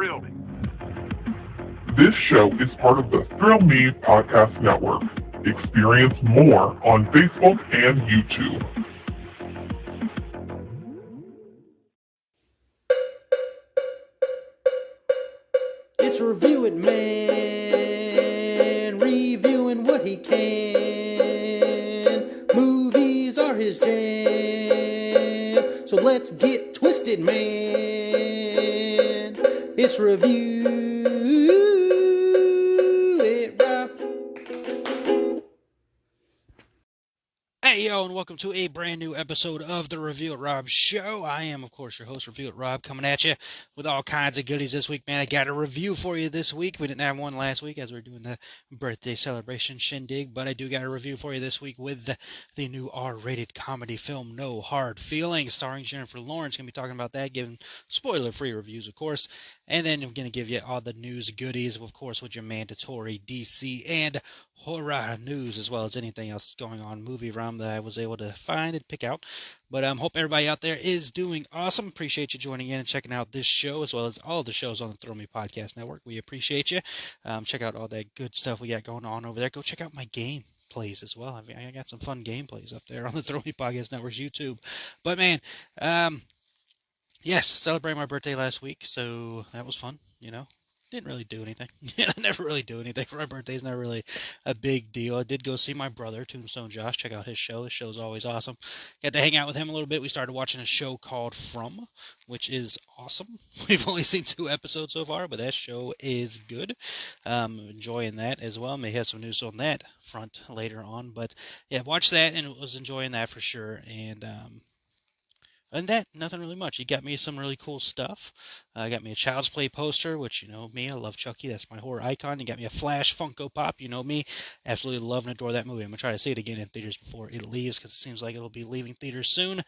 thrill me. This show is part of the Thrill Me Podcast Network. Experience more on Facebook and YouTube. It's Review It Man, reviewing what he can. Movies are his jam, so let's get twisted, man. It's Review It Rob. Hey, yo, and welcome to a brand new episode of the Review It Rob Show. I am, of course, your host, Review It Rob, coming at you with all kinds of goodies this week, man. I got a review for you this week. We didn't have one last week as we were doing the birthday celebration shindig, but I do got a review for you this week with the new R-rated comedy film, No Hard Feelings, starring Jennifer Lawrence. Going to be talking about that, giving spoiler-free reviews, of course. And then I'm going to give you all the news goodies, of course, with your mandatory DC and horror news, as well as anything else going on movie realm that I was able to find and pick out. But hope everybody out there is doing awesome. Appreciate you joining in and checking out this show, as well as all the shows on the Throw Me Podcast Network. We appreciate you. Check out all that good stuff we got going on over there. Go check out my game plays as well. I got some fun gameplays up there on the Throw Me Podcast Network's YouTube. But man, yes, celebrated my birthday last week, so that was fun, Didn't really do anything. I never really do anything for my birthday. It's never really a big deal. I did go see my brother, Tombstone Josh. Check out his show. His show's always awesome. Got to hang out with him a little bit. We started watching a show called From, which is awesome. We've only seen 2 episodes so far, but that show is good. Enjoying that as well. May have some news on that front later on. But yeah, watched that and was enjoying that for sure. And that, nothing really much. He got me some really cool stuff. Got me a Child's Play poster, which, me, I love Chucky. That's my horror icon. He got me a Flash Funko Pop. You know me, absolutely love and adore that movie. I'm going to try to see it again in theaters before it leaves, because it seems like it'll be leaving theaters soon.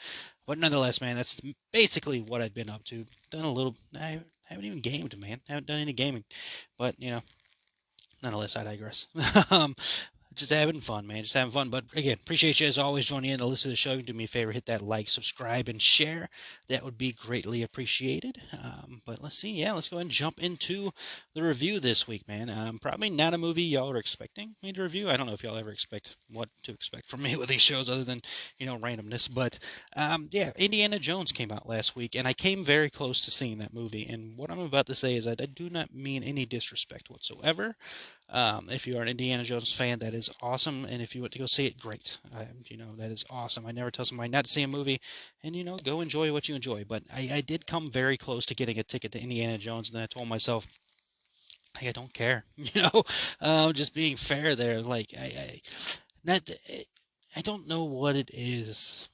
But nonetheless, man, that's basically what I've been up to. I haven't even gamed, man. I haven't done any gaming. But, nonetheless, I digress. Just having fun, man. Just having fun. But again, appreciate you as always joining in to listen to the show. You can do me a favor, hit that like, subscribe, and share. That would be greatly appreciated. But let's see. Yeah, let's go ahead and jump into the review this week, man. Probably not a movie y'all are expecting me to review. I don't know if y'all ever expect what to expect from me with these shows other than, randomness. But yeah, Indiana Jones came out last week, and I came very close to seeing that movie. And what I'm about to say is that I do not mean any disrespect whatsoever. If you are an Indiana Jones fan, that is awesome. And if you want to go see it, great. That is awesome. I never tell somebody not to see a movie, and, go enjoy what you enjoy. But I did come very close to getting a ticket to Indiana Jones, and then I told myself, I don't care, just being fair there. Like, I don't know what it is,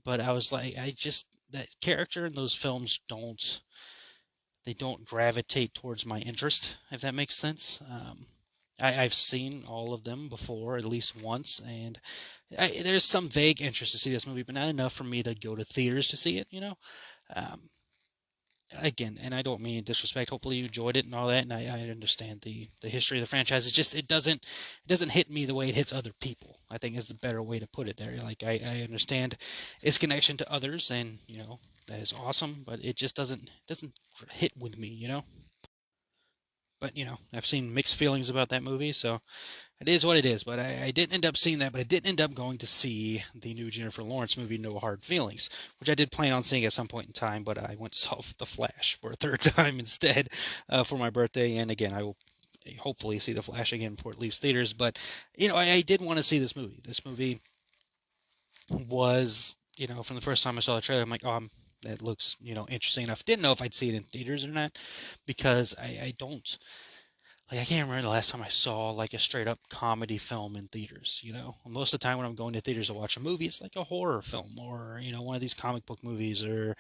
but I was like, that character in those films don't gravitate towards my interest, if that makes sense. I've seen all of them before, at least once, and there's some vague interest to see this movie, but not enough for me to go to theaters to see it, Again, and I don't mean disrespect. Hopefully you enjoyed it and all that, and I understand the history of the franchise. It's just it doesn't hit me the way it hits other people, I think is the better way to put it there. Like, I understand its connection to others, and, that is awesome, but it just doesn't hit with me, But, I've seen mixed feelings about that movie, so it is what it is. But I didn't end up seeing that, but I did end up going to see the new Jennifer Lawrence movie, No Hard Feelings, which I did plan on seeing at some point in time, but I went to saw The Flash for a third time instead for my birthday. And again, I will hopefully see The Flash again before it leaves theaters. But, I did want to see this movie. This movie was, from the first time I saw the trailer, I'm like, oh, that looks, interesting enough. Didn't know if I'd see it in theaters or not, because I don't, I can't remember the last time I saw, like, a straight-up comedy film in theaters, Most of the time when I'm going to theaters to watch a movie, it's like a horror film, or, one of these comic book movies, or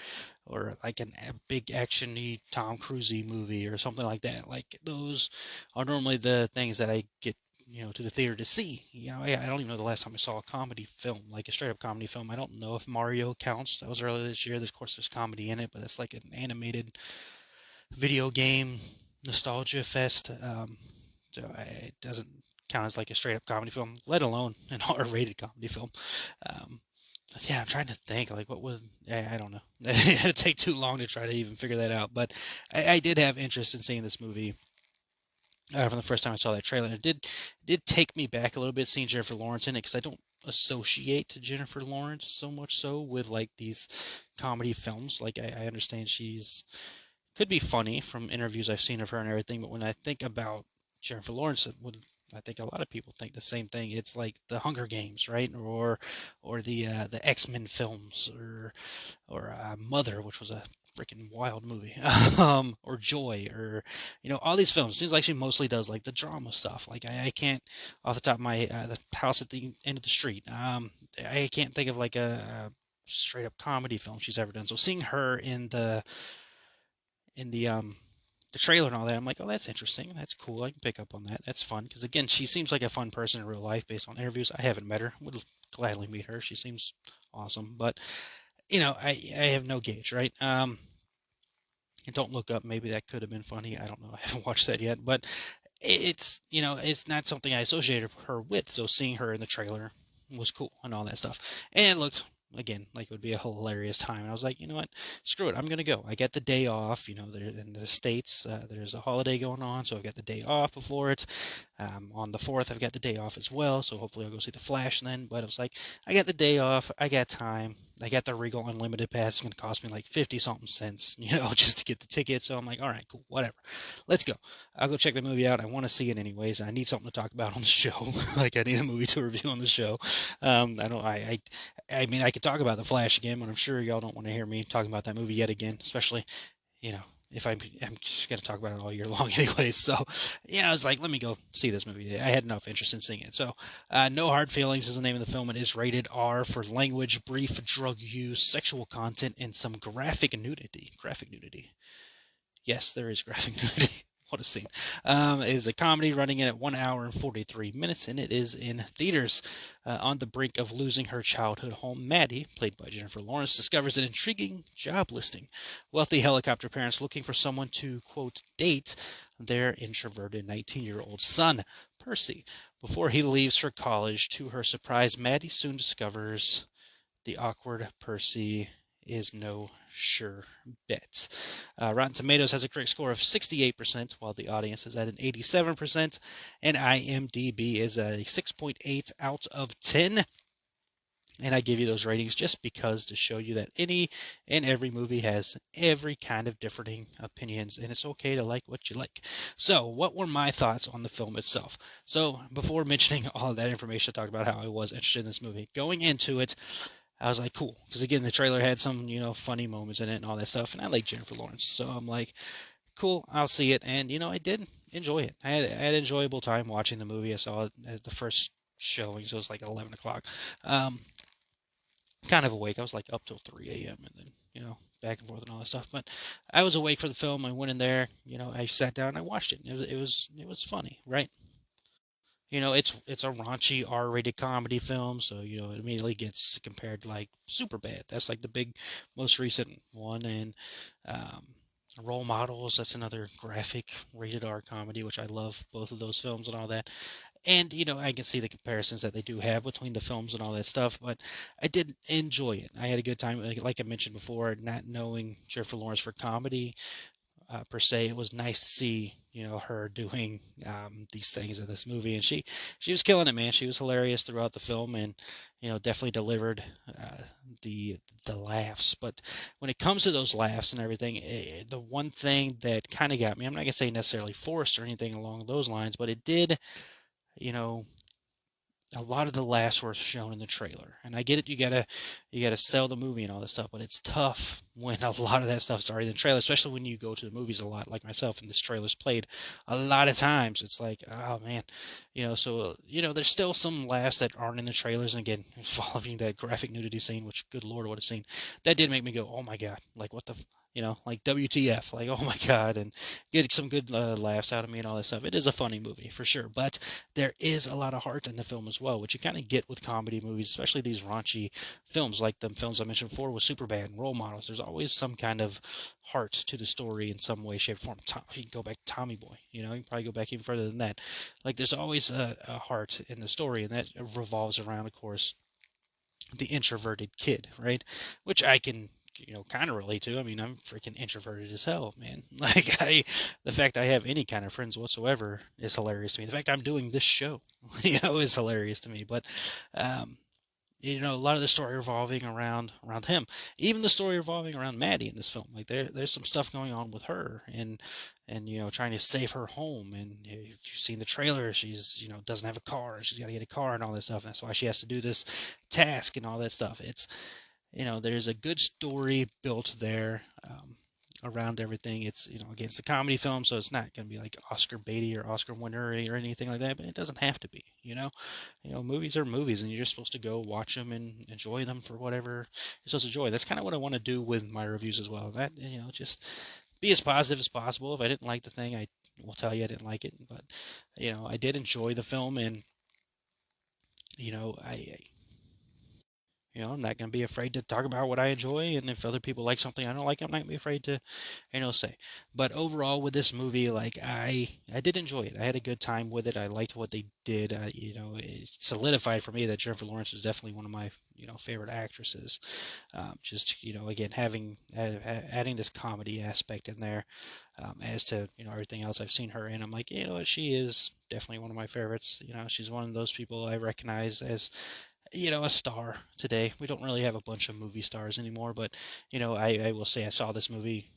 like a big action-y Tom Cruise-y movie, or something like that. Like, those are normally the things that I get to the theater to see. I don't even know the last time I saw a comedy film, like a straight-up comedy film. I don't know if Mario counts. That was earlier this year. Of course, there's comedy in it, but it's like an animated video game nostalgia fest. So it doesn't count as like a straight-up comedy film, let alone an R-rated comedy film. Yeah, I'm trying to think. Like, what would I don't know. It'd take too long to try to even figure that out. But I did have interest in seeing this movie from the first time I saw that trailer. It did take me back a little bit seeing Jennifer Lawrence in it because I don't associate Jennifer Lawrence so much so with like these comedy films. Like I understand she's could be funny from interviews I've seen of her and everything, but when I think about Jennifer Lawrence, I think a lot of people think the same thing. It's like the Hunger Games, right? Or the X-Men films, or Mother, which was a freaking wild movie, or Joy, or all these films. Seems like she mostly does like the drama stuff. Like I can't, off the top of my the House at the End of the Street. I can't think of like a straight up comedy film she's ever done. So seeing her in the trailer and all that, I'm like, oh, that's interesting. That's cool. I can pick up on that. That's fun because again, she seems like a fun person in real life based on interviews. I haven't met her. Would gladly meet her. She seems awesome, but I have no gauge, right? And Don't Look Up, maybe that could have been funny. I don't know. I haven't watched that yet, but it's not something I associated her with. So seeing her in the trailer was cool and all that stuff, and it looked again like it would be a hilarious time. And I was like, you know what, screw it, I'm gonna go. I get the day off. There in the states, there's a holiday going on, so I've got the day off before it. On the 4th, I've got the day off as well, so hopefully I'll go see the Flash then. But I was like, I got the day off, I got time. I got the Regal Unlimited pass. It's gonna cost me like 50 something cents, just to get the ticket. So I'm like, all right, cool, whatever. Let's go. I'll go check the movie out. I want to see it anyways. I need something to talk about on the show. Like I need a movie to review on the show. I don't. I mean, I could talk about the Flash again, but I'm sure y'all don't want to hear me talking about that movie yet again. Especially, you know, if I'm just gonna talk about it all year long anyways. So, I was like, let me go see this movie. I had enough interest in seeing it. So, No Hard Feelings is the name of the film. It is rated R for language, brief drug use, sexual content, and some graphic nudity. Graphic nudity. Yes, there is graphic nudity. What a scene. It is a comedy running in at 1 hour and 43 minutes, and it is in theaters. On the brink of losing her childhood home, Maddie, played by Jennifer Lawrence, discovers an intriguing job listing. Wealthy helicopter parents looking for someone to, quote, date their introverted 19-year-old son, Percy. Before he leaves for college, to her surprise, Maddie soon discovers the awkward Percy is no sure bet. Rotten Tomatoes has a critic score of 68%, while the audience is at an 87%, and IMDb is a 6.8 out of 10. And I give you those ratings just because to show you that any and every movie has every kind of differing opinions, and it's okay to like what you like. So, what were my thoughts on the film itself? So, before mentioning all of that information, I talked about how I was interested in this movie. Going into it, I was like, cool, because again, the trailer had some, funny moments in it and all that stuff, and I like Jennifer Lawrence, so I'm like, cool, I'll see it, and I did enjoy it. I had an enjoyable time watching the movie. I saw it at the first showing, so it was like 11 o'clock. Um, Kind of awake. I was like up till 3 a.m. and then back and forth and all that stuff. But I was awake for the film. I went in there. I sat down and I watched it. It was funny, right? It's a raunchy R-rated comedy film, so it immediately gets compared to like Superbad. That's like the big, most recent one, and um, Role Models. That's another graphic rated R comedy, which I love both of those films and all that. And I can see the comparisons that they do have between the films and all that stuff, but I did enjoy it. I had a good time. Like I mentioned before, not knowing Jennifer Lawrence for comedy per se. It was nice to see her doing these things in this movie, and she was killing it, man. She was hilarious throughout the film, and definitely delivered the the laughs. But when it comes to those laughs and everything, the one thing that kind of got me, I'm not gonna say necessarily forced or anything along those lines, but it did, you know, a lot of the laughs were shown in the trailer. And I get it, you gotta sell the movie and all this stuff, but it's tough when a lot of that stuff's already in the trailer, especially when you go to the movies a lot, like myself, and this trailer's played a lot of times. It's like, oh man, so there's still some laughs that aren't in the trailers. And again, following that graphic nudity scene, which good lord, what a scene, that did make me go, oh my god, like what the. Like WTF, like oh my god, and get some good laughs out of me and all that stuff. It is a funny movie for sure, but there is a lot of heart in the film as well, which you kind of get with comedy movies, especially these raunchy films like the films I mentioned before with Superbad and Role Models. There's always some kind of heart to the story in some way, shape, or form. You can go back to Tommy Boy, you can probably go back even further than that. Like there's always a heart in the story, and that revolves around, of course, the introverted kid, right? Which I can, kind of relate to. I mean, I'm freaking introverted as hell, man. Like the fact I have any kind of friends whatsoever is hilarious to me. The fact I'm doing this show, is hilarious to me. But, um, a lot of the story revolving around him, even the story revolving around Maddie in this film. Like there's some stuff going on with her, and trying to save her home. And if you've seen the trailer, she's doesn't have a car, she's got to get a car and all that stuff. And that's why she has to do this task and all that stuff. It's there's a good story built there. Around everything. It's, again, it's a comedy film, so it's not going to be like Oscar baity or Oscar winner or anything like that, but it doesn't have to be, movies are movies and you're just supposed to go watch them and enjoy them for whatever you're supposed to enjoy. That's kind of what I want to do with my reviews as well. That, just be as positive as possible. If I didn't like the thing, I will tell you I didn't like it, but, I did enjoy the film and, I'm not going to be afraid to talk about what I enjoy, and if other people like something I don't like, I'm not going to be afraid to, say. But overall, with this movie, like I did enjoy it. I had a good time with it. I liked what they did. It solidified for me that Jennifer Lawrence is definitely one of my, favorite actresses. Just again, adding this comedy aspect in there, as to everything else I've seen her in. I'm like, she is definitely one of my favorites. She's one of those people I recognize as a star today. We don't really have a bunch of movie stars anymore, but I will say I saw this movie,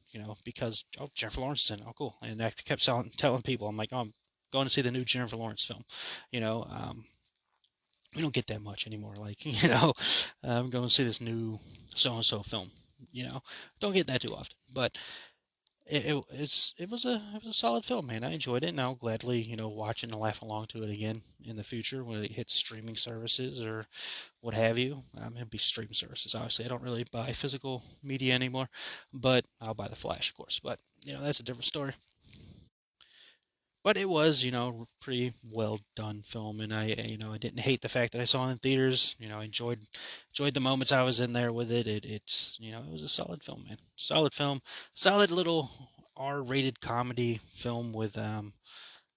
because Jennifer Lawrence is in it. Oh, cool, and I kept telling people, I'm like, oh, I'm going to see the new Jennifer Lawrence film. You know, um, we don't get that much anymore. Like, I'm going to see this new so and so film. Don't get that too often, but it was a solid film, man. I enjoyed it, and I'll gladly watch it and laugh along to it again in the future when it hits streaming services or what have you. It'd be streaming services, obviously. I don't really buy physical media anymore, but I'll buy the Flash, of course. But that's a different story. But it was, pretty well done film, and I didn't hate the fact that I saw it in theaters. I enjoyed the moments I was in there with it. It's, it was a solid film, man. Solid film, solid little R-rated comedy film with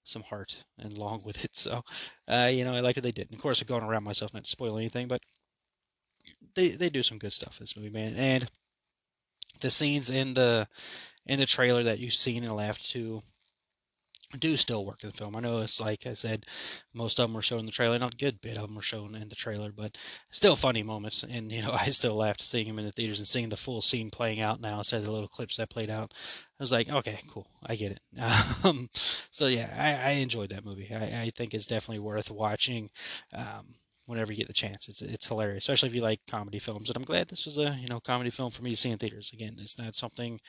some heart and along with it. So, I like what they did. And of course, I'm going around myself not to spoil anything, but they do some good stuff in this movie, man. And the scenes in the trailer that you've seen and laughed to do still work in the film. I know it's like I said, most of them were shown in the trailer. Not a good bit of them were shown in the trailer, but still funny moments. And I still laughed seeing him in the theaters and seeing the full scene playing out now instead of the little clips that played out. I was like, okay, cool, I get it. So yeah, I enjoyed that movie. I think it's definitely worth watching. Whenever you get the chance, it's hilarious, especially if you like comedy films. And I'm glad this was a comedy film for me to see in theaters. Again, it's not something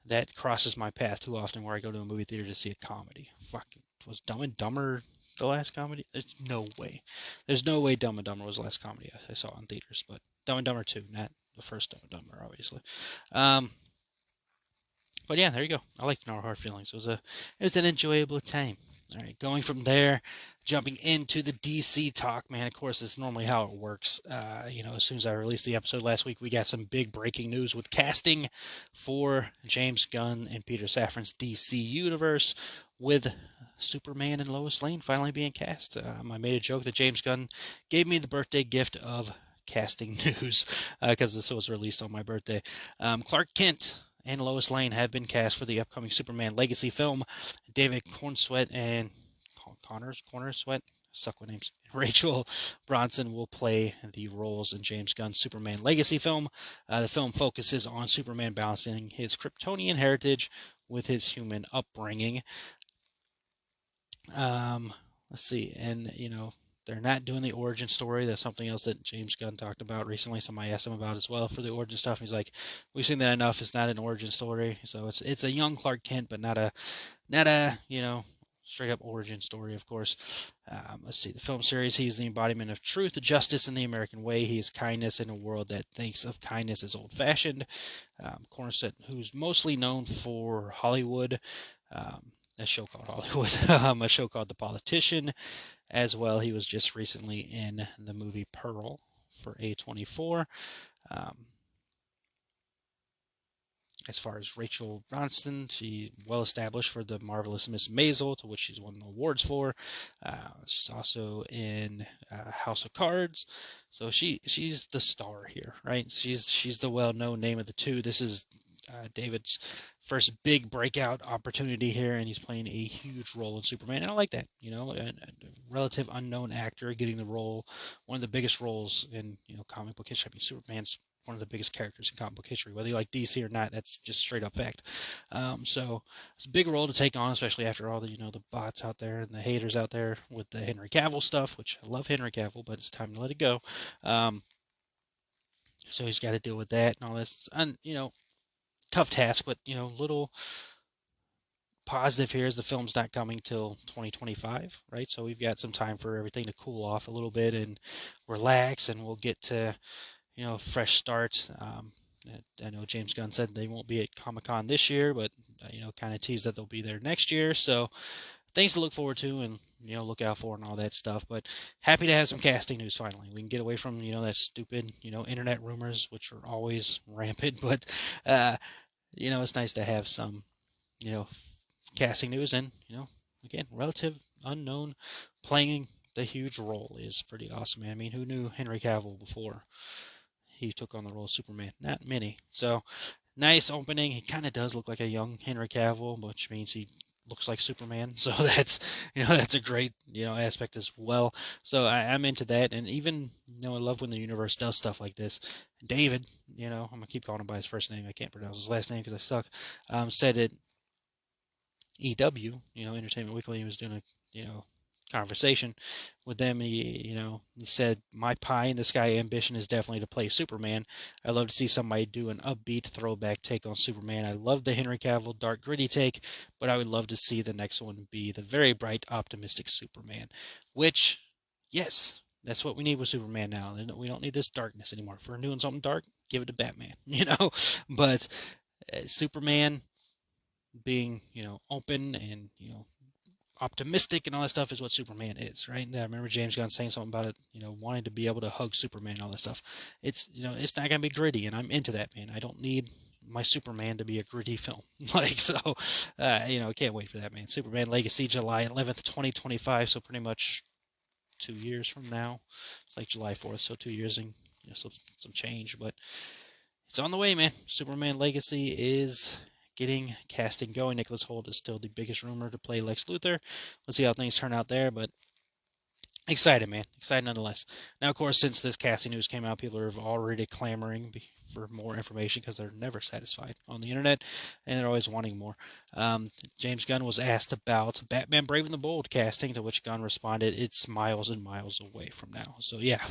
that crosses my path too often where I go to a movie theater to see a comedy. Fuck, was Dumb and Dumber the last comedy? There's no way. There's no way Dumb and Dumber was the last comedy I saw in theaters. But Dumb and Dumber 2, not the first Dumb and Dumber, obviously. Um, but yeah, there you go. I like No Hard Feelings. It was an enjoyable time. All right, going from there, jumping into the DC talk, man. Of course, it's normally how it works. As soon as I released the episode last week, we got some big breaking news with casting for James Gunn and Peter Safran's DC universe, with Superman and Lois Lane finally being cast. I made a joke that James Gunn gave me the birthday gift of casting news because this was released on my birthday. Clark Kent and Lois Lane have been cast for the upcoming Superman legacy film. David Cornsweet and Cornersweet, suck with names. Rachel Bronson will play the roles in James Gunn's Superman legacy film. The film focuses on Superman balancing his Kryptonian heritage with his human upbringing. Let's see, and they're not doing the origin story. That's something else that James Gunn talked about recently. Somebody asked him about as well for the origin stuff. He's like, "We've seen that enough. It's not an origin story. So it's a young Clark Kent, but not a straight up origin story, of course." Let's see, the film series. He's the embodiment of truth, justice, and the American way. He is kindness in a world that thinks of kindness as old fashioned. Cornerset, who's mostly known for Hollywood. A show called Hollywood, a show called The Politician, as well. He was just recently in the movie Pearl for A24. Um, As far as Rachel Bronston, she's well established for The Marvelous Miss Maisel, to which she's won awards for. She's also in House of Cards, so she's the star here, right? She's the well-known name of the two. This is David's first big breakout opportunity here, and he's playing a huge role in Superman, and I like that. A relative unknown actor getting the role, one of the biggest roles in comic book history. I mean, Superman's one of the biggest characters in comic book history. Whether you like DC or not, that's just straight up fact. So it's a big role to take on, especially after all the the bots out there and the haters out there with the Henry Cavill stuff, which I love Henry Cavill, but it's time to let it go. So he's got to deal with that and all this. And tough task, but little positive here is the film's not coming till 2025, right? So we've got some time for everything to cool off a little bit and relax, and we'll get to fresh starts. I know James Gunn said they won't be at Comic-Con this year, but kind of teased that they'll be there next year. So things to look forward to and look out for and all that stuff. But happy to have some casting news finally. We can get away from that stupid internet rumors, which are always rampant. But it's nice to have some casting news, and again, relative unknown playing the huge role is pretty awesome, man. I mean, who knew Henry Cavill before he took on the role of Superman? Not many. So nice opening. He kind of does look like a young Henry Cavill, which means he looks like Superman. So that's a great aspect as well. So I'm into that, and even I love when the universe does stuff like this. David, I'm gonna keep calling him by his first name. I can't pronounce his last name because I suck. Said it. EW, Entertainment Weekly, he was doing a conversation with them. He said, my pie in the sky ambition is definitely to play Superman. I love to see somebody do an upbeat throwback take on Superman. I love the Henry Cavill dark gritty take, but I would love to see the next one be the very bright optimistic Superman, which, yes, that's what we need with Superman now. We don't need this darkness anymore. If we're doing something dark, give it to Batman, but Superman being open and optimistic and all that stuff is what Superman is, right? And I remember James Gunn saying something about it, wanting to be able to hug Superman and all that stuff. It's it's not gonna be gritty, and I'm into that, man. I don't need my Superman to be a gritty film. Can't wait for that, man. Superman Legacy, July 11th, 2025. So pretty much 2 years from now. It's like July 4th, so 2 years and some change, but it's on the way, man. Superman Legacy is getting casting going. Nicholas Hoult is still the biggest rumor to play Lex Luthor. Let's see how things turn out there, but excited, man. Excited nonetheless. Now, of course, since this casting news came out, people are already clamoring for more information because they're never satisfied on the internet, and they're always wanting more. James Gunn was asked about Batman Brave and the Bold casting, to which Gunn responded, "It's miles and miles away from now." So yeah,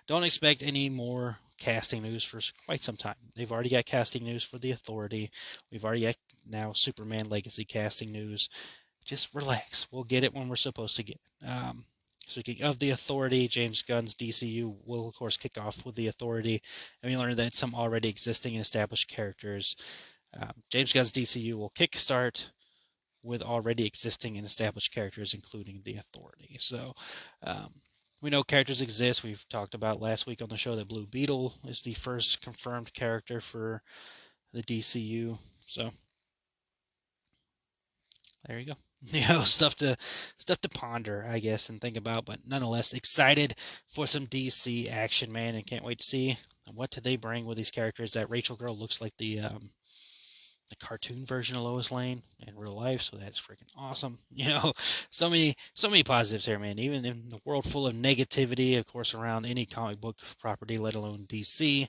don't expect any more casting news for quite some time. They've already got casting news for The Authority. We've already got now Superman Legacy casting news. Just relax. We'll get it when we're supposed to get it. Speaking of The Authority, James Gunn's DCU will, of course, kick off with The Authority. And we learned that some already existing and established characters. James Gunn's DCU will kickstart with already existing and established characters, including The Authority. So, we know characters exist. We've talked about last week on the show that Blue Beetle is the first confirmed character for the DCU. So there you go. Stuff to ponder, I guess, and think about. But nonetheless, excited for some DC action, man, and can't wait to see what do they bring with these characters. That Rachel girl looks like the cartoon version of Lois Lane in real life, so that's freaking awesome. So many positives here, man. Even in the world full of negativity, of course, around any comic book property, let alone DC,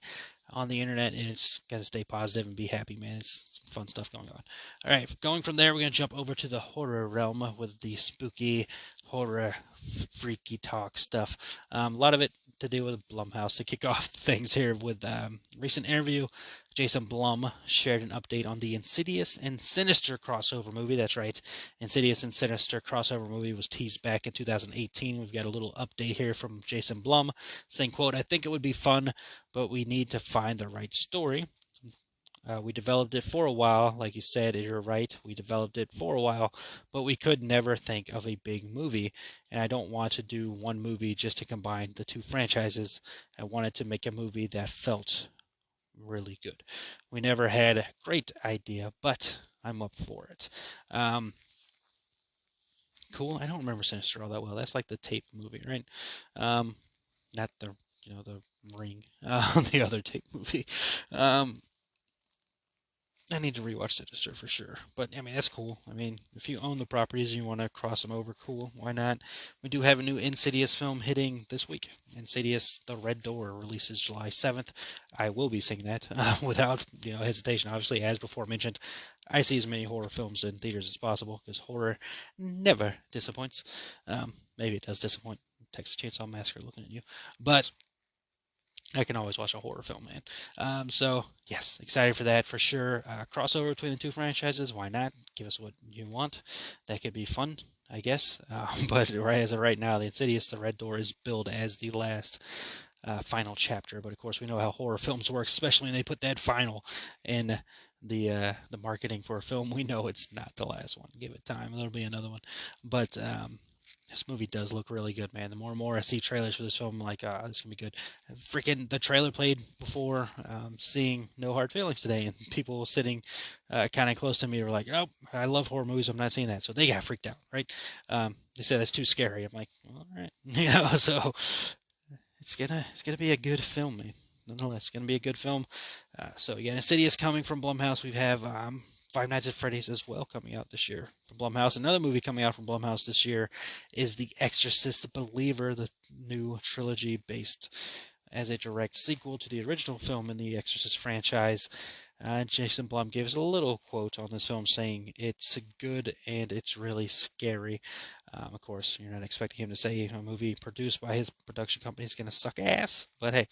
on the internet, and it's got to stay positive and be happy, man. It's some fun stuff going on. All right, going from there, we're going to jump over to the horror realm with the spooky, horror, freaky talk stuff. A lot of it to do with Blumhouse to kick off things here with recent interview. Jason Blum shared an update on the Insidious and Sinister crossover movie. That's right. Insidious and Sinister crossover movie was teased back in 2018. We've got a little update here from Jason Blum saying, quote, "I think it would be fun, but we need to find the right story. We developed it for a while. Like you said, you're right. We developed it for a while, but we could never think of a big movie. And I don't want to do one movie just to combine the two franchises. I wanted to make a movie that felt really good. We never had a great idea, but I'm up for it. Cool. I don't remember Sinister all that well. That's like the tape movie, right? Um, Not the the Ring, the other tape movie. Um, I need to rewatch Sinister for sure. But I mean, that's cool. I mean, if you own the properties and you want to cross them over, cool. Why not? We do have a new Insidious film hitting this week. Insidious: The Red Door releases July 7th. I will be seeing that without hesitation. Obviously, as before mentioned, I see as many horror films in theaters as possible because horror never disappoints. Maybe it does disappoint. Texas Chainsaw Massacre looking at you, but I can always watch a horror film, man. So yes, excited for that for sure. Crossover between the two franchises, why not? Give us what you want. That could be fun, I guess. But right as of right now, the Insidious: The Red Door is billed as the last final chapter. But of course, we know how horror films work, especially when they put that final in the marketing for a film. We know it's not the last one. Give it time; there'll be another one. But this movie does look really good, man. The more and more I see trailers for this film, I'm like, this is gonna be good. Freaking the trailer played before seeing No Hard Feelings today, and people sitting kind of close to me were like, "Oh, I love horror movies. I'm not seeing that," so they got freaked out, right? They said that's too scary. I'm like, well, all right, So it's gonna be a good film, man. Nonetheless, it's gonna be a good film. So yeah, Insidious coming from Blumhouse. We have Five Nights at Freddy's as well coming out this year from Blumhouse. Another movie coming out from Blumhouse this year is The Exorcist: The Believer, the new trilogy based as a direct sequel to the original film in the Exorcist franchise. Jason Blum gave us a little quote on this film saying it's good and it's really scary. Of course, you're not expecting him to say a movie produced by his production company is going to suck ass, but hey,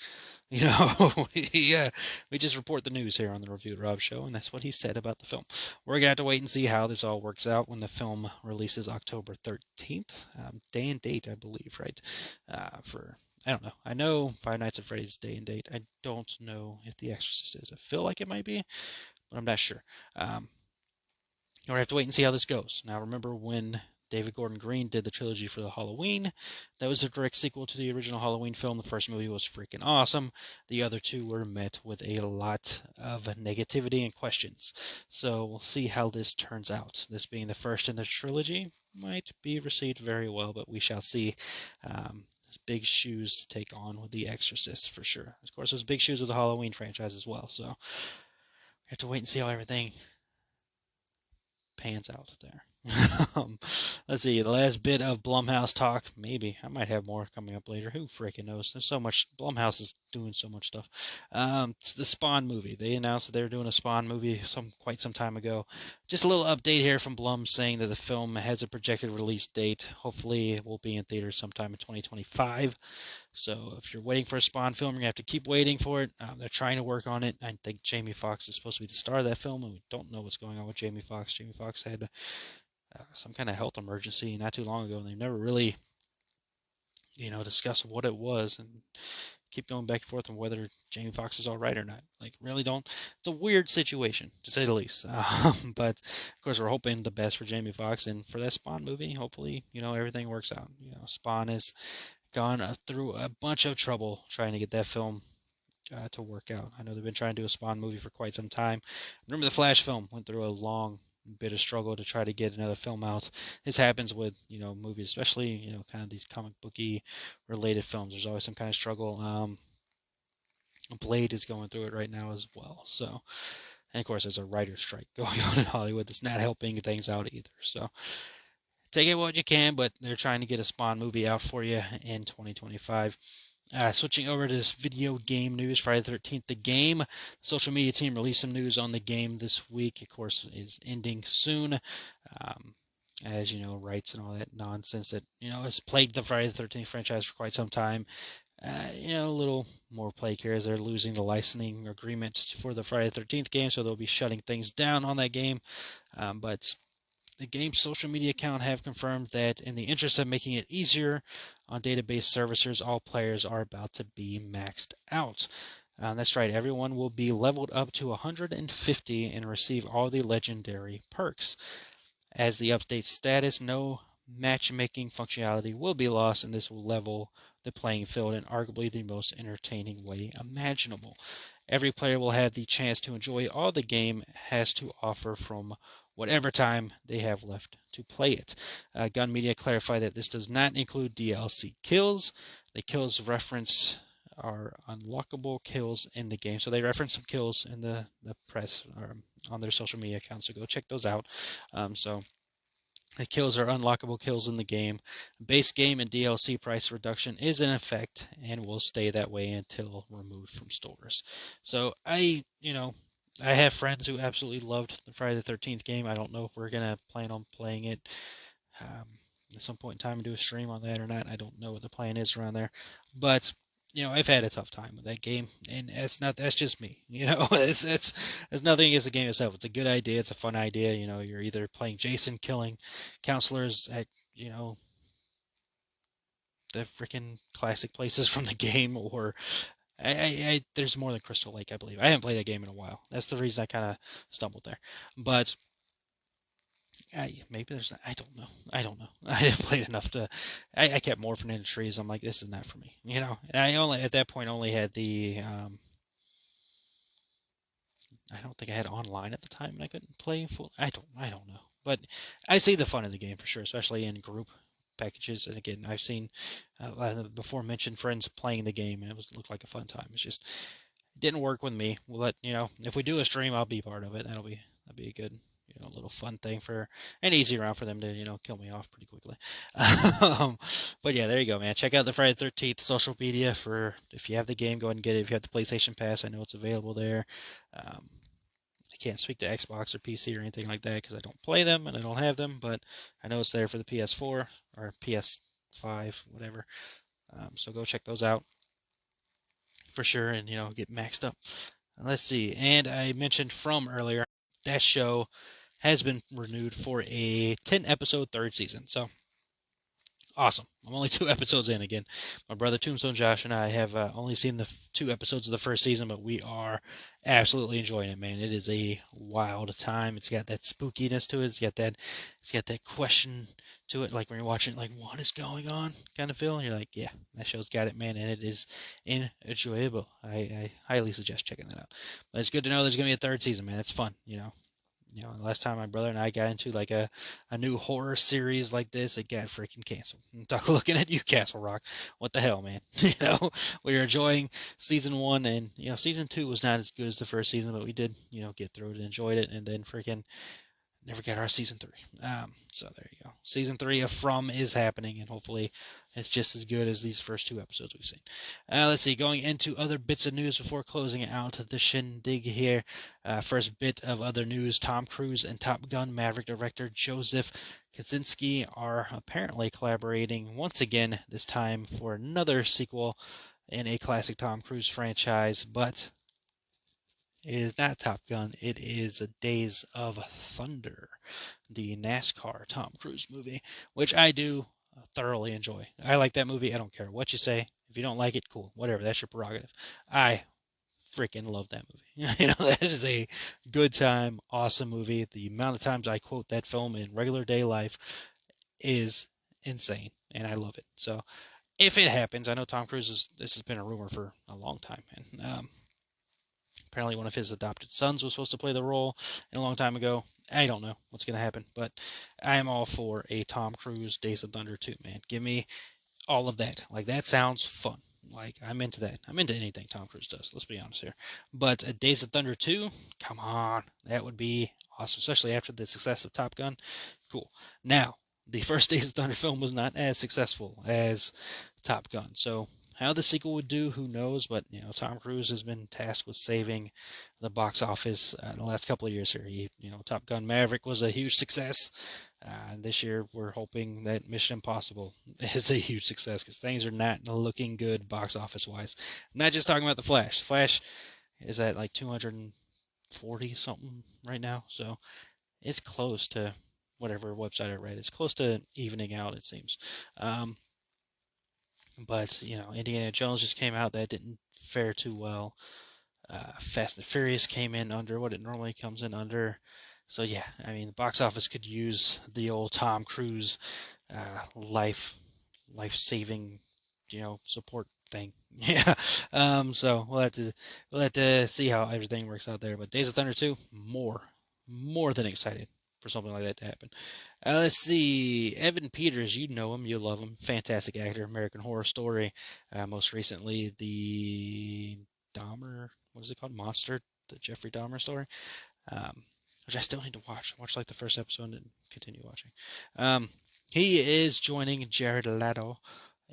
we just report the news here on the Review Rob Show, and that's what he said about the film. We're going to have to wait and see how this all works out when the film releases October 13th. Day and date, I believe, right? I don't know. I know Five Nights at Freddy's day and date. I don't know if The Exorcist is. I feel like it might be, but I'm not sure. We're going to have to wait and see how this goes. Now, remember when David Gordon Green did the trilogy for the Halloween? That was a direct sequel to the original Halloween film. The first movie was freaking awesome. The other two were met with a lot of negativity and questions. So we'll see how this turns out. This being the first in the trilogy might be received very well, but we shall see. Big shoes to take on with The Exorcist for sure. Of course, there's big shoes with the Halloween franchise as well. So we have to wait and see how everything pans out there. Let's see, the last bit of Blumhouse talk. Maybe I might have more coming up later. Who freaking knows? There's so much. Blumhouse is doing so much stuff. The Spawn movie. They announced that they were doing a Spawn movie quite some time ago. Just a little update here from Blum saying that the film has a projected release date. Hopefully, it will be in theaters sometime in 2025. So if you're waiting for a Spawn film, you're gonna have to keep waiting for it. They're trying to work on it. I think Jamie Foxx is supposed to be the star of that film, and we don't know what's going on with Jamie Foxx. Jamie Foxx had some kind of health emergency not too long ago, and they've never really, discussed what it was, and keep going back and forth on whether Jamie Foxx is all right or not. Like, really don't. It's a weird situation, to say the least. But of course, we're hoping the best for Jamie Foxx, and for that Spawn movie, hopefully, everything works out. Spawn has gone through a bunch of trouble trying to get that film to work out. I know they've been trying to do a Spawn movie for quite some time. Remember the Flash film went through a long bit of struggle to try to get another film out. This happens with movies, especially kind of these comic booky related films. There's always some kind of struggle. Blade is going through it right now as well. So, and of course, there's a writer's strike going on in Hollywood that's not helping things out either. So, take it what you can, but they're trying to get a Spawn movie out for you in 2025. Switching over to this video game news, Friday the 13th, the game. The social media team released some news on the game this week. Of course, is ending soon. As you know, rights and all that nonsense that, has plagued the Friday the 13th franchise for quite some time. A little more plague here as they're losing the licensing agreement for the Friday the 13th game, so they'll be shutting things down on that game. But the game's social media account have confirmed that in the interest of making it easier on database servicers, all players are about to be maxed out. That's right, everyone will be leveled up to 150 and receive all the legendary perks. As the update status, no matchmaking functionality will be lost, and this will level the playing field in arguably the most entertaining way imaginable. Every player will have the chance to enjoy all the game has to offer from whatever time they have left to play it. Gun Media clarified that this does not include DLC kills. The kills reference are unlockable kills in the game. So they reference some kills in the press or on their social media accounts. So go check those out. So the kills are unlockable kills in the game. Base game and DLC price reduction is in effect and will stay that way until removed from stores. So I have friends who absolutely loved the Friday the 13th game. I don't know if we're gonna plan on playing it at some point in time and do a stream on that or not. I don't know what the plan is around there, but I've had a tough time with that game, and that's just me. It's nothing against the game itself. It's a good idea. It's a fun idea. You're either playing Jason killing counselors at the freaking classic places from the game, or there's more than Crystal Lake, I believe. I haven't played that game in a while. That's the reason I kind of stumbled there, but. Maybe there's. I don't know. I don't know. I haven't played enough to. I kept morphing into trees. I'm like, this is not for me. And I only at that point only had the. I don't think I had online at the time, and I couldn't play full. I don't know. But I see the fun in the game for sure, especially in group packages. And again, I've seen before mentioned friends playing the game, and it looked like a fun time. It's just it didn't work with me. We'll let if we do a stream, I'll be part of it. That'll be a good little fun thing for an easy round for them to kill me off pretty quickly. um, but yeah, there you go, man. Check out the Friday the 13th social media for if you have the game, go ahead and get it. If you have the PlayStation Pass, I know it's available there. I can't speak to Xbox or PC or anything like that because I don't play them and I don't have them, but I know it's there for the PS4 or PS5, whatever. So go check those out for sure and get maxed up. Let's see. And I mentioned from earlier that show has been renewed for a 10 episode third season. So awesome. I'm only 2 episodes in again. My brother Tombstone Josh and I have only seen the 2 episodes of the first season, but we are absolutely enjoying it, man. It is a wild time. It's got that spookiness to it. It's got that question to it, like when you're watching, like what is going on, kind of feeling. You're like, yeah, that show's got it, man, and it is enjoyable. I highly suggest checking that out. But it's good to know there's gonna be a third season, man. It's fun. Last time my brother and I got into like a new horror series like this, it got freaking canceled. Talk looking at you, Castle Rock. What the hell, man? We were enjoying season 1, and season 2 was not as good as the first season, but we did get through it and enjoyed it, and then freaking never got our season 3. So there you go. Season 3 of From is happening, and hopefully it's just as good as these first 2 episodes we've seen. Let's see, going into other bits of news before closing out the shindig here. First bit of other news, Tom Cruise and Top Gun Maverick director Joseph Kosinski are apparently collaborating once again, this time for another sequel in a classic Tom Cruise franchise, but it is not Top Gun. It is Days of Thunder, the NASCAR Tom Cruise movie, which I do thoroughly enjoy. I like that movie. I don't care what you say. If you don't like it, cool. Whatever. That's your prerogative. I freaking love that movie. That is a good time, awesome movie. The amount of times I quote that film in regular day life is insane, and I love it. So if it happens, I know Tom Cruise this has been a rumor for a long time, and apparently one of his adopted sons was supposed to play the role a long time ago. I don't know what's going to happen, but I am all for a Tom Cruise Days of Thunder 2, man. Give me all of that. Like, that sounds fun. Like, I'm into that. I'm into anything Tom Cruise does, let's be honest here. But Days of Thunder 2, come on. That would be awesome, especially after the success of Top Gun. Cool. Now, the first Days of Thunder film was not as successful as Top Gun. So how the sequel would do, who knows? But Tom Cruise has been tasked with saving the box office in the last couple of years here. Top Gun Maverick was a huge success. This year, we're hoping that Mission Impossible is a huge success because things are not looking good box office wise. I'm not just talking about the Flash. The Flash is at like 240 something right now, so it's close to whatever website I read. It's close to evening out, it seems. But Indiana Jones just came out. That didn't fare too well. Fast and Furious came in under what it normally comes in under. So yeah, I mean the box office could use the old Tom Cruise life saving support thing. Yeah. So we'll have to see how everything works out there. But Days of Thunder 2, more than excited for something like that to happen. Let's see. Evan Peters, you know him, you love him. Fantastic actor, American Horror Story. Most recently, the Dahmer, what is it called? Monster, the Jeffrey Dahmer story. Um, which I still need to watch. Watch like the first episode and continue watching. Um, he is joining Jared Leto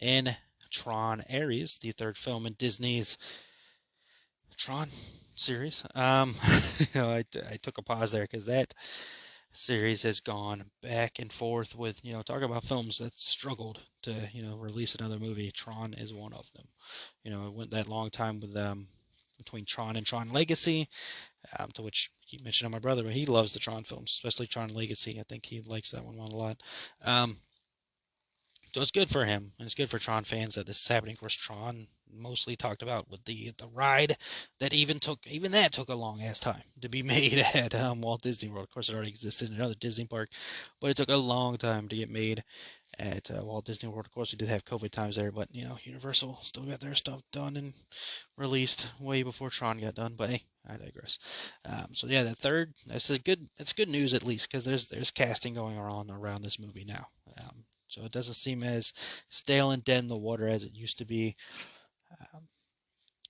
in Tron Ares, the third film in Disney's Tron series. I took a pause there because that series has gone back and forth with, talk about films that struggled to, release another movie. Tron is one of them. It went that long time with between Tron and Tron Legacy, to which I keep mentioning my brother, but he loves the Tron films, especially Tron Legacy. I think he likes that one a lot. Um, so it's good for him, and it's good for Tron fans that this is happening. Of course, Tron mostly talked about with the ride that even that took a long ass time to be made at Walt Disney World. Of course, it already existed in another Disney park, but it took a long time to get made at Walt Disney World. Of course, we did have COVID times there, but Universal still got their stuff done and released way before Tron got done. But hey, I digress. So yeah, that's good news at least because there's casting going on around this movie now. So it doesn't seem as stale and dead in the water as it used to be. Um,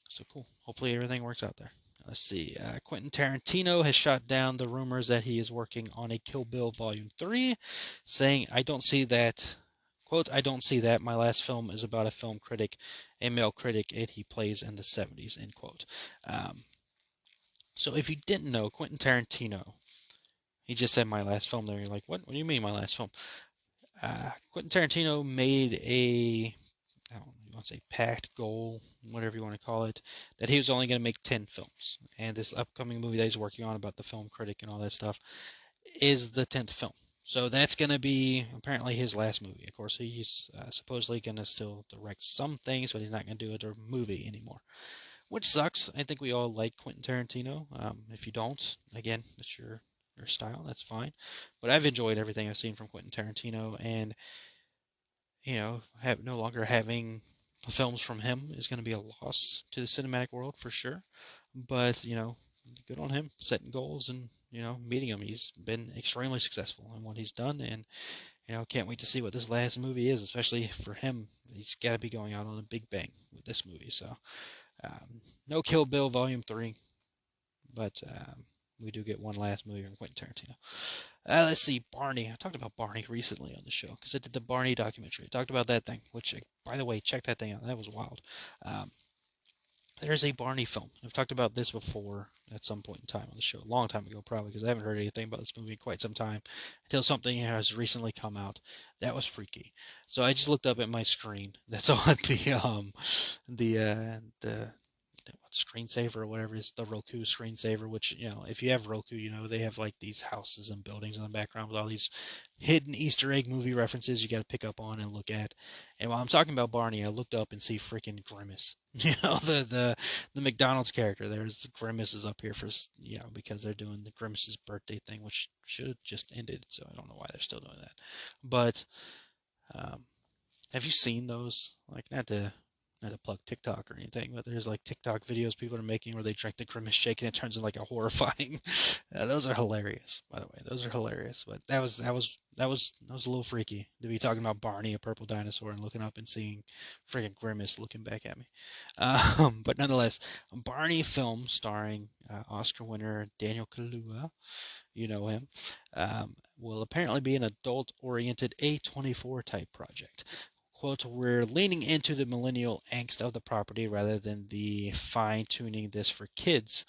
so cool. Hopefully everything works out there. Let's see. Quentin Tarantino has shot down the rumors that he is working on a Kill Bill Volume 3, saying, I don't see that. Quote, I don't see that. My last film is about a film critic, a male critic, and he plays in the 70s, end quote. Um, so if you didn't know, Quentin Tarantino, he just said my last film there. You're like, what? What do you mean my last film? Quentin Tarantino made I don't know, you want to say pact goal, whatever you want to call it, that he was only going to make 10 films. And this upcoming movie that he's working on about the film critic and all that stuff is the 10th film. So that's going to be apparently his last movie. Of course, he's supposedly going to still direct some things, but he's not going to do a movie anymore, which sucks. I think we all like Quentin Tarantino. If you don't, again, it's your style. That's fine. But I've enjoyed everything I've seen from Quentin Tarantino, and have no longer having films from him is going to be a loss to the cinematic world for sure. But good on him setting goals and meeting them. He's been extremely successful in what he's done, and can't wait to see what this last movie is, especially for him. He's got to be going out on a big bang with this movie. So no Kill Bill Volume 3, but we do get one last movie from Quentin Tarantino. Let's see, Barney. I talked about Barney recently on the show because I did the Barney documentary. I talked about that thing, which, by the way, check that thing out. That was wild. Um, there's a Barney film. I've talked about this before at some point in time on the show, a long time ago, probably, because I haven't heard anything about this movie in quite some time until something has recently come out. That was freaky. So I just looked up at my screen. That's on the what screensaver or whatever is the Roku screensaver, which if you have Roku, they have like these houses and buildings in the background with all these hidden Easter egg movie references you got to pick up on and look at. And while I'm talking about Barney, I looked up and see freaking Grimace. The McDonald's character. There's Grimace is up here for because they're doing the Grimace's birthday thing, which should have just ended. So I don't know why they're still doing that. But um, have you seen those? Like not to plug TikTok or anything, but there's like TikTok videos people are making where they drink the Grimace shake and it turns into like a horrifying. Those are hilarious, by the way. Those are hilarious. But that was a little freaky to be talking about Barney, a purple dinosaur, and looking up and seeing freaking Grimace looking back at me. But nonetheless, a Barney film starring Oscar winner Daniel Kaluuya, you know him, will apparently be an adult-oriented A24 type project. Quote, we're leaning into the millennial angst of the property rather than the fine tuning this for kids,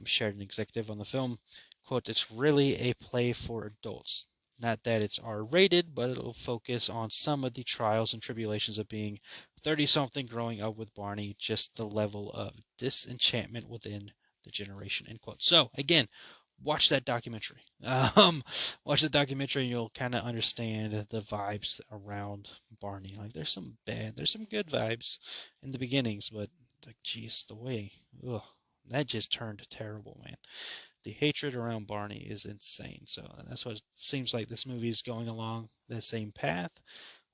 shared an executive on the film. Quote, it's really a play for adults. Not that it's R rated, but it'll focus on some of the trials and tribulations of being 30 something growing up with Barney, just the level of disenchantment within the generation, end quote. So, again, watch that documentary. Watch the documentary and you'll kind of understand the vibes around Barney. Like there's some good vibes in the beginnings, but like, geez, the way, ugh, that just turned terrible, man. The hatred around Barney is insane. So that's what it seems like this movie is going along the same path,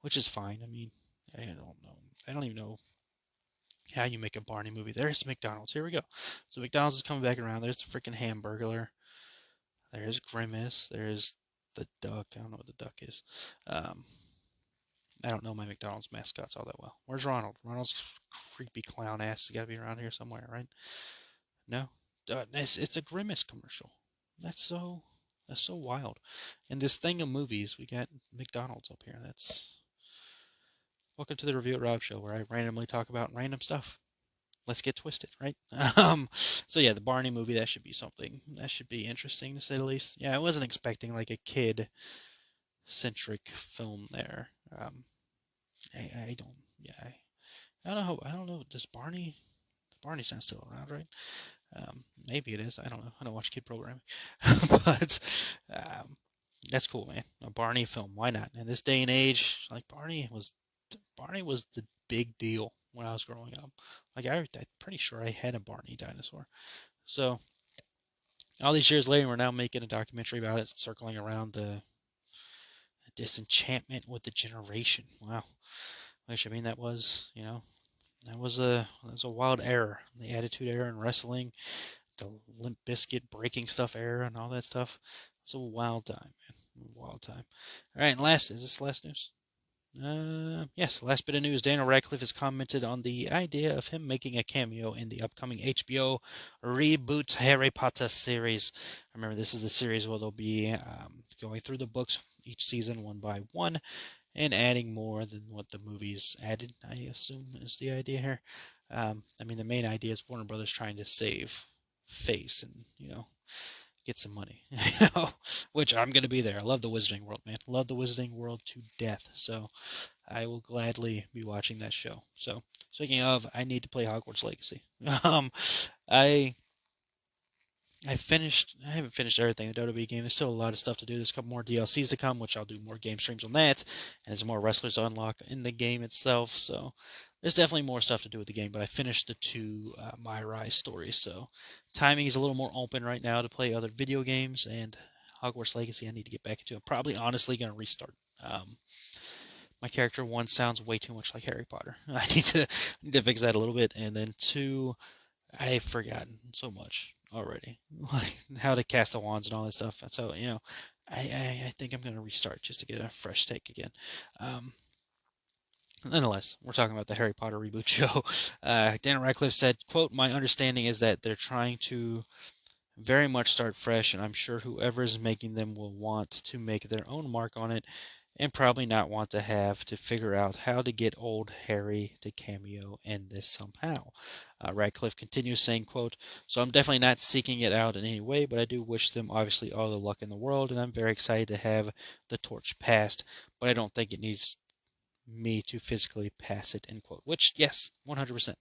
which is fine. I mean, I don't know. I don't even know How you make a Barney movie? There's McDonald's. Here we go. So McDonald's is coming back around. There's the freaking Hamburglar. There's Grimace. There's the duck. I don't know what the duck is. Um, I don't know my McDonald's mascots all that well. Where's Ronald? Ronald's creepy clown ass has got to be around here somewhere, right? No, it's a Grimace commercial. That's so that's so wild. In this thing of movies, we got McDonald's up here. That's welcome to the Review It Rob show, where I randomly talk about random stuff. Let's get twisted, right? So yeah, the Barney movie, that should be something. That should be interesting to say the least. Yeah, I wasn't expecting like a kid centric film there. I don't. Yeah, I don't know. I don't know. Does Barney's not still around, right? Maybe it is. I don't know. I don't watch kid programming, but um, that's cool, man. A Barney film. Why not? In this day and age, like Barney was the big deal when I was growing up. Like I'm pretty sure I had a Barney dinosaur. So all these years later, we're now making a documentary about it, circling around the disenchantment with the generation. Wow. Which I mean, that was a wild era. The Attitude Era in wrestling, the Limp Biscuit breaking stuff era, and all that stuff. It was a wild time, man. Wild time. All right, and last, is this last news? Yes, last bit of news. Daniel Radcliffe has commented on the idea of him making a cameo in the upcoming HBO reboot Harry Potter series. Remember, this is the series where they'll be going through the books each season one by one and adding more than what the movies added, I assume is the idea here. I mean, the main idea is Warner Brothers trying to save face and, get some money, which I'm going to be there. I love the Wizarding World, man. Love the Wizarding World to death. So I will gladly be watching that show. So speaking of, I need to play Hogwarts Legacy. Um, I I haven't finished everything the WWE game. There's still a lot of stuff to do. There's a couple more DLCs to come, which I'll do more game streams on that. And there's more wrestlers to unlock in the game itself. So there's definitely more stuff to do with the game. But I finished the two My Rise stories. So timing is a little more open right now to play other video games. And Hogwarts Legacy, I need to get back into. I'm probably honestly going to restart. My character, one, sounds way too much like Harry Potter. I need to fix that a little bit. And then two, I've forgotten so much already, like how to cast the wands and all that stuff. And so, I think I'm going to restart just to get a fresh take again. Um, Nonetheless, we're talking about the Harry Potter reboot show. Daniel Radcliffe said, quote, "My understanding is that they're trying to very much start fresh, and I'm sure whoever is making them will want to make their own mark on it and probably not want to have to figure out how to get old Harry to cameo in this somehow." Radcliffe continues saying, quote, "So I'm definitely not seeking it out in any way, but I do wish them obviously all the luck in the world, and I'm very excited to have the torch passed, but I don't think it needs me to physically pass it," end quote. Which, yes, 100%.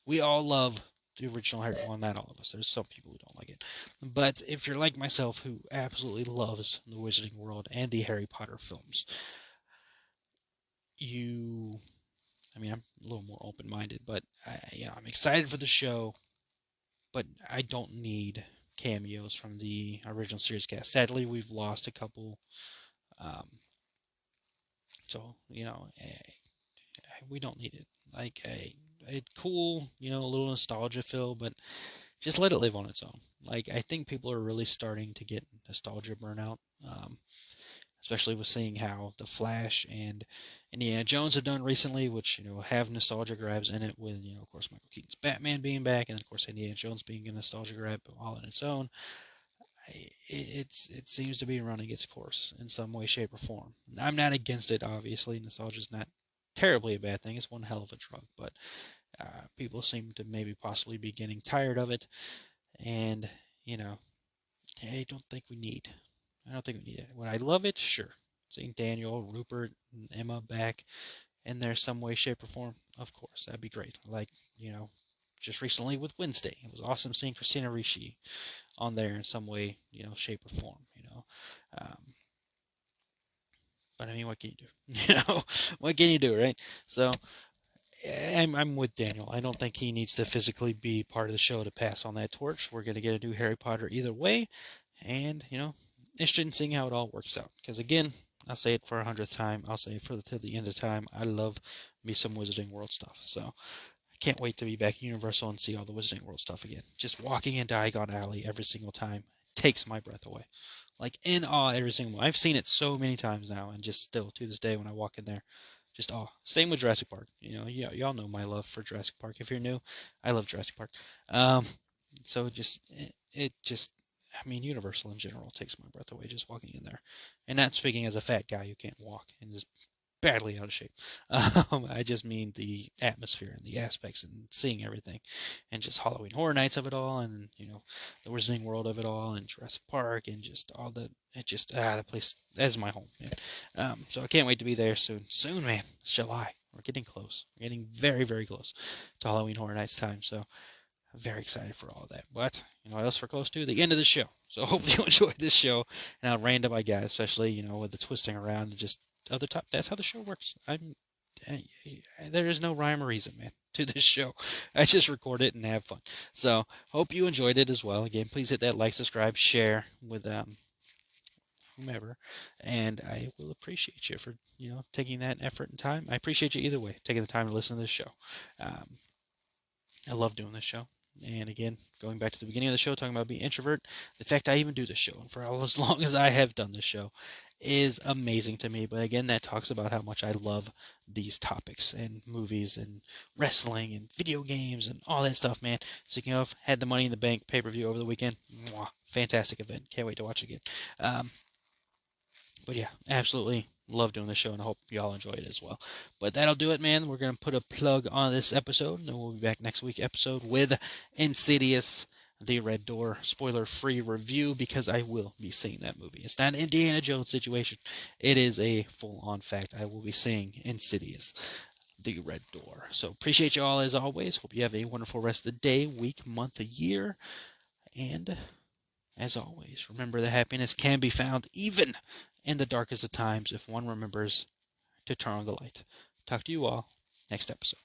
We all love the original Harry. Well, not all of us. There's some people who don't like it. But if you're like myself, who absolutely loves the Wizarding World and the Harry Potter films, you, I mean, I'm a little more open-minded, but I'm excited for the show, but I don't need cameos from the original series cast. Sadly, we've lost a couple. Um, so, we don't need it. Like a cool, a little nostalgia feel, but just let it live on its own. Like I think people are really starting to get nostalgia burnout, especially with seeing how The Flash and Indiana Jones have done recently, which have nostalgia grabs in it. With of course Michael Keaton's Batman being back, and of course Indiana Jones being a nostalgia grab all on its own. It seems to be running its course in some way, shape, or form. I'm not against it, obviously. Nostalgia is not terribly a bad thing. It's one hell of a drug, but people seem to maybe possibly be getting tired of it, and you know, I don't think we need. I don't think we need it. Would I love it? Sure. Seeing Daniel, Rupert, and Emma back in there some way, shape, or form, of course, that'd be great. Like just recently with Wednesday, it was awesome seeing Christina Ricci on there in some way, shape, or form. Um, but I mean, what can you do? What can you do, right? So I'm with Daniel. I don't think he needs to physically be part of the show to pass on that torch. We're going to get a new Harry Potter either way. And, interested in seeing how it all works out. Because, again, I'll say it for 100th time. I'll say it till the end of time. I love me some Wizarding World stuff. So, can't wait to be back at Universal and see all the Wizarding World stuff again. Just walking in Diagon Alley every single time takes my breath away. Like in awe every single one. I've seen it so many times now, and just still to this day when I walk in there, just awe. Same with Jurassic Park. Y'all know my love for Jurassic Park. If you're new, I love Jurassic Park. Um, so it just, I mean, Universal in general takes my breath away just walking in there, and not speaking as a fat guy who can't walk and is badly out of shape. I just mean the atmosphere and the aspects and seeing everything, and just Halloween Horror Nights of it all, and the Wizarding World of it all, and Jurassic Park, and just all the it just the place that's my home, man. So I can't wait to be there soon. Soon, man. It's July. We're getting close. We're getting very, very close to Halloween Horror Nights time. So I'm very excited for all of that. But you know what else we're close to? The end of the show. So hopefully you enjoyed this show and how random I got, especially with the twisting around and just other top. That's how the show works. There is no rhyme or reason, man, to this show. I just record it and have fun. So hope you enjoyed it as well. Again, please hit that like, subscribe, share with whomever, and I will appreciate you for taking that effort and time. I appreciate you either way, taking the time to listen to this show. I love doing this show. And again, going back to the beginning of the show, talking about being introvert, the fact I even do this show, and for as long as I have done this show, is amazing to me. But again, that talks about how much I love these topics and movies and wrestling and video games and all that stuff, man. Speaking of, had the Money in the Bank pay-per-view over the weekend. Mwah, fantastic event. Can't wait to watch it again. But yeah, absolutely love doing the show, and I hope y'all enjoy it as well. But that'll do it, man. We're going to put a plug on this episode, and then we'll be back next week's episode with Insidious, The Red Door, spoiler-free review, because I will be seeing that movie. It's not an Indiana Jones situation. It is a full-on fact. I will be seeing Insidious, The Red Door. So appreciate you all as always. Hope you have a wonderful rest of the day, week, month, year, and as always, remember that happiness can be found even in the darkest of times if one remembers to turn on the light. Talk to you all next episode.